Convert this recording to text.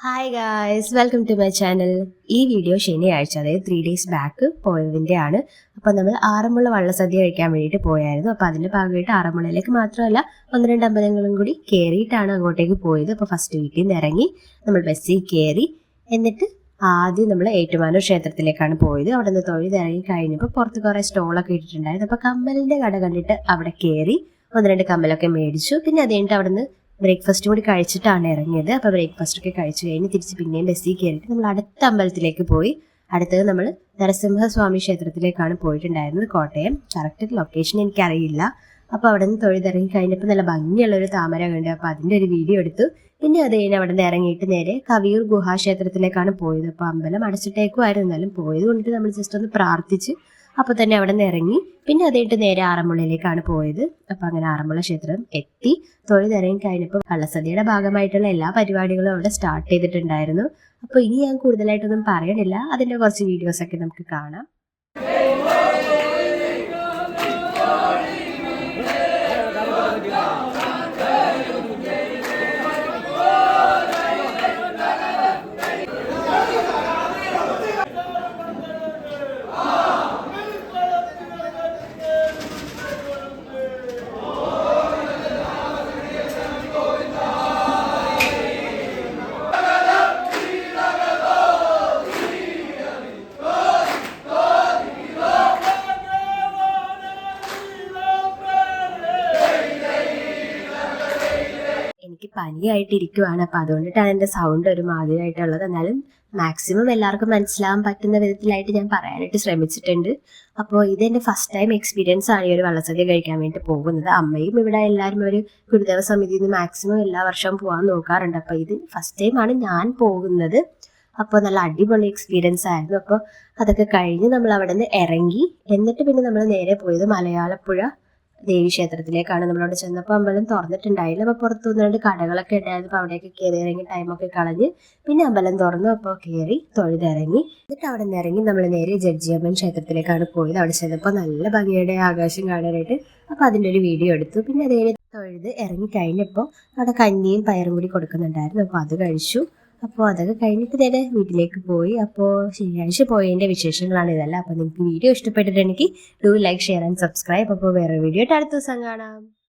Hi guys, welcome to my channel. ഈ video ശനിയാഴ്ച, അതായത് 3 ഡേയ്സ് ബാക്ക് പോയതിൻ്റെ ആണ്. അപ്പോൾ നമ്മൾ ആറന്മുള വള്ളസദ്യ കഴിക്കാൻ വേണ്ടിയിട്ട് പോയായിരുന്നു. അപ്പോൾ അതിൻ്റെ ഭാഗമായിട്ട് ആറന്മുളയിലേക്ക് മാത്രമല്ല 1-2 അമ്പലങ്ങളും കൂടി കയറിയിട്ടാണ് അങ്ങോട്ടേക്ക് പോയത്. അപ്പോൾ ഫസ്റ്റ് വീട്ടിൽ നിന്ന് ഇറങ്ങി നമ്മൾ ബസ്സിൽ കയറി. എന്നിട്ട് ആദ്യം നമ്മൾ ഏറ്റുമാനൂർ ക്ഷേത്രത്തിലേക്കാണ് പോയത്. അവിടെ നിന്ന് തൊഴുതിറങ്ങി കഴിഞ്ഞപ്പോൾ പുറത്ത് കുറേ സ്റ്റോളൊക്കെ ഇട്ടിട്ടുണ്ടായിരുന്നു. അപ്പോൾ കമ്മലിൻ്റെ കട കണ്ടിട്ട് അവിടെ കയറി 1-2 കമ്മലൊക്കെ മേടിച്ചു. പിന്നെ അത് കഴിഞ്ഞിട്ട് അവിടെ നിന്ന് ബ്രേക്ക്ഫാസ്റ്റ് കൂടി കഴിച്ചിട്ടാണ് ഇറങ്ങിയത്. അപ്പോൾ ബ്രേക്ക്ഫാസ്റ്റ് ഒക്കെ കഴിച്ചു കഴിഞ്ഞ് തിരിച്ച് പിന്നെയും ബസ്സിൽ കയറിയിട്ട് നമ്മൾ അടുത്ത അമ്പലത്തിലേക്ക് പോയി. അടുത്തത് നമ്മൾ നരസിംഹസ്വാമി ക്ഷേത്രത്തിലേക്കാണ് പോയിട്ടുണ്ടായിരുന്നത്, കോട്ടയം. കറക്റ്റ് ലൊക്കേഷൻ എനിക്കറിയില്ല. അപ്പോൾ അവിടെ നിന്ന് തൊഴുതിറങ്ങി കഴിഞ്ഞപ്പോൾ നല്ല ഭംഗിയുള്ളൊരു താമര കണ്ടു. അപ്പോൾ അതിൻ്റെ ഒരു വീഡിയോ എടുത്തു. പിന്നെ അത് കഴിഞ്ഞ് അവിടെ നിന്ന് ഇറങ്ങിയിട്ട് നേരെ കവിയൂർ ഗുഹാക്ഷേത്രത്തിലേക്കാണ് പോയത്. അപ്പോൾ അമ്പലം അടച്ചിട്ടേക്കുമായിരുന്നു, എന്നാലും പോയത് കൊണ്ടിട്ട് നമ്മൾ ജസ്റ്റ് ഒന്ന് പ്രാർത്ഥിച്ച് അപ്പോൾ തന്നെ അവിടെ നിന്ന് ഇറങ്ങി. പിന്നെ അതായിട്ട് നേരെ ആറന്മുളയിലേക്കാണ് പോയത്. അപ്പോൾ അങ്ങനെ ആറന്മുള ക്ഷേത്രം എത്തി. തൊഴുതിറങ്ങി കഴിഞ്ഞപ്പോൾ വള്ളസദ്യയുടെ ഭാഗമായിട്ടുള്ള എല്ലാ പരിപാടികളും അവിടെ സ്റ്റാർട്ട് ചെയ്തിട്ടുണ്ടായിരുന്നു. അപ്പോൾ ഇനി ഞാൻ കൂടുതലായിട്ടൊന്നും പറയണില്ല, അതിൻ്റെ കുറച്ച് വീഡിയോസൊക്കെ നമുക്ക് കാണാം. എനിക്ക് പനിയായിട്ടിരിക്കുവാണ്, അപ്പോൾ അതുകൊണ്ടിട്ടാണ് എൻ്റെ സൗണ്ട് ഒരു മാതിരിയായിട്ടുള്ളത്. എന്നാലും മാക്സിമം എല്ലാവർക്കും മനസ്സിലാവാൻ പറ്റുന്ന വിധത്തിലായിട്ട് ഞാൻ പറയാനായിട്ട് ശ്രമിച്ചിട്ടുണ്ട്. അപ്പോൾ ഇതെൻ്റെ ഫസ്റ്റ് ടൈം എക്സ്പീരിയൻസ് ആണ് ഈ ഒരു വള്ളസദ്യ കഴിക്കാൻ വേണ്ടി പോകുന്നത്. അമ്മയും ഇവിടെ എല്ലാവരും ഒരു ഗുരുദേവ സമിതിയിൽ നിന്ന് മാക്സിമം എല്ലാ വർഷവും പോകാൻ നോക്കാറുണ്ട്. അപ്പോൾ ഇത് ഫസ്റ്റ് ടൈമാണ് ഞാൻ പോകുന്നത്. അപ്പോൾ നല്ല അടിപൊളി എക്സ്പീരിയൻസ് ആയിരുന്നു. അപ്പോൾ അതൊക്കെ കഴിഞ്ഞ് നമ്മൾ അവിടെ നിന്ന് ഇറങ്ങി. എന്നിട്ട് പിന്നെ നമ്മൾ നേരെ പോയത് മലയാളപ്പുഴ ദേവീക്ഷേത്രത്തിലേക്കാണ്. നമ്മളവിടെ ചെന്നപ്പോൾ അമ്പലം തുറന്നിട്ടുണ്ടായില്ല. അപ്പോൾ പുറത്തു 1-2 കടകളൊക്കെ ഉണ്ടായിരുന്നു. അപ്പോൾ അവിടെയൊക്കെ കയറി ഇറങ്ങി ടൈമൊക്കെ കളഞ്ഞ് പിന്നെ അമ്പലം തുറന്നു. അപ്പോൾ കയറി തൊഴുതിറങ്ങി. എന്നിട്ട് അവിടെ നിന്ന് ഇറങ്ങി നമ്മൾ നേരെ ജഡ്ജിയമ്മൻ ക്ഷേത്രത്തിലേക്കാണ് പോയത്. അവിടെ ചെന്നപ്പോൾ നല്ല ഭംഗിയുടെ ആകാശം കാണാനായിട്ട് അപ്പോൾ അതിൻ്റെ ഒരു വീഡിയോ എടുത്തു. പിന്നെ അത് കഴിഞ്ഞ് തൊഴുത് ഇറങ്ങി കഴിഞ്ഞപ്പോൾ അവിടെ കഞ്ഞിയും പയറും കൂടി കൊടുക്കുന്നുണ്ടായിരുന്നു. അപ്പോൾ അത് കഴിച്ചു. അപ്പോൾ അതൊക്കെ കഴിഞ്ഞിട്ട് നേരെ വീട്ടിലേക്ക് പോയി. അപ്പോൾ ശനിയാഴ്ച പോയതിൻ്റെ വിശേഷങ്ങളാണ് ഇതല്ല. അപ്പോൾ നിങ്ങൾക്ക് വീഡിയോ ഇഷ്ടപ്പെട്ടിട്ടുണ്ടെങ്കിൽ do like, share and subscribe. അപ്പോൾ വേറെ വീഡിയോ ആയിട്ട് അടുത്ത ദിവസം കാണാം.